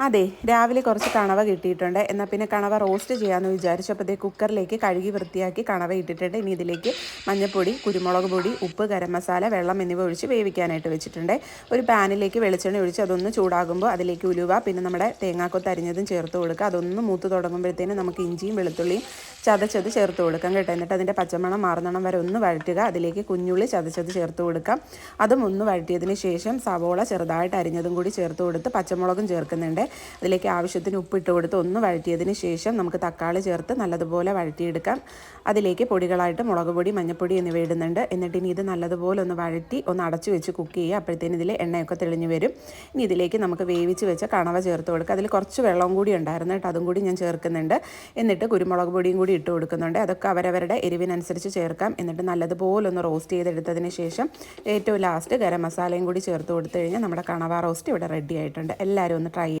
അതെ, രാവിലെ കുറച്ച് കണവ കിട്ടിയിട്ടുണ്ട്. എന്നാൽ പിന്നെ കണവ റോസ്റ്റ് ചെയ്യാമെന്ന് വിചാരിച്ചപ്പോൾ കുക്കറിലേക്ക് കഴുകി വൃത്തിയാക്കി കണവ ഇട്ടിട്ടുണ്ട്. ഇനി ഇതിലേക്ക് മഞ്ഞൾപ്പൊടി, കുരുമുളക് പൊടി, ഉപ്പ്, ഗരം മസാല, വെള്ളം എന്നിവ ഒഴിച്ച് വേവിക്കാനായിട്ട് വെച്ചിട്ടുണ്ട്. ഒരു പാനിലേക്ക് വെളിച്ചെണ്ണ ഒഴിച്ച് അതൊന്ന് ചൂടാകുമ്പോൾ അതിലേക്ക് ഉലുവ, പിന്നെ നമ്മുടെ തേങ്ങാക്കൊത്ത് അരിഞ്ഞതും ചേർത്ത് കൊടുക്കുക. അതൊന്ന് മൂത്ത് തുടങ്ങുമ്പോഴത്തേനും നമുക്ക് ഇഞ്ചിയും വെളുത്തുള്ളിയും ചതച്ചത് ചേർത്ത് കൊടുക്കാം കേട്ടോ. എന്നിട്ട് അതിൻ്റെ പച്ചമണം മാറുന്നിടം വരെ ഒന്ന് വഴറ്റുക. അതിലേക്ക് കുഞ്ഞുള്ളി ചതച്ചത് ചേർത്ത് കൊടുക്കാം. അതും ഒന്ന് വഴറ്റിയതിന് ശേഷം സവോള ചെറുതായിട്ട് അരിഞ്ഞതും കൂടി ചേർത്ത് കൊടുത്ത് പച്ചമുളകും ചേർക്കുന്നുണ്ട്. അതിലേക്ക് ആവശ്യത്തിന് ഉപ്പിട്ട് കൊടുത്ത് ഒന്ന് വഴറ്റിയതിന് ശേഷം നമുക്ക് തക്കാളി ചേർത്ത് നല്ലതുപോലെ വഴറ്റിയെടുക്കാം. അതിലേക്ക് പൊടികളായിട്ട് മുളക് പൊടി, മഞ്ഞൾപ്പൊടി എന്നിവ ഇടുന്നുണ്ട്. എന്നിട്ട് ഇനി ഇത് നല്ലതുപോലെ ഒന്ന് വഴറ്റി ഒന്ന് അടച്ചു വെച്ച് കുക്ക് ചെയ്യുക. അപ്പോഴത്തേന് ഇതിൽ എണ്ണയൊക്കെ തെളിഞ്ഞ് വരും. ഇനി ഇതിലേക്ക് നമുക്ക് വേവിച്ച് വെച്ച കണവ ചേർത്ത് കൊടുക്കുക. അതിൽ കുറച്ച് വെള്ളം കൂടി ഉണ്ടായിരുന്നു കേട്ടോ, അതും കൂടി ഞാൻ ചേർക്കുന്നുണ്ട്. എന്നിട്ട് കുരുമുളക് പൊടിയും കൂടി ഇട്ട് കൊടുക്കുന്നുണ്ട്. അതൊക്കെ അവരവരുടെ എരിവിനനുസരിച്ച് ചേർക്കാം. എന്നിട്ട് നല്ലതുപോലെ ഒന്ന് റോസ്റ്റ് ചെയ്തെടുത്തതിന് ശേഷം ഏറ്റവും ലാസ്റ്റ് ഗരം മസാലയും കൂടി ചേർത്ത് കൊടുത്തു കഴിഞ്ഞാൽ നമ്മുടെ കണവ റോസ്റ്റ് ഇവിടെ റെഡി ആയിട്ടുണ്ട്. എല്ലാവരും ഒന്ന് ട്രൈ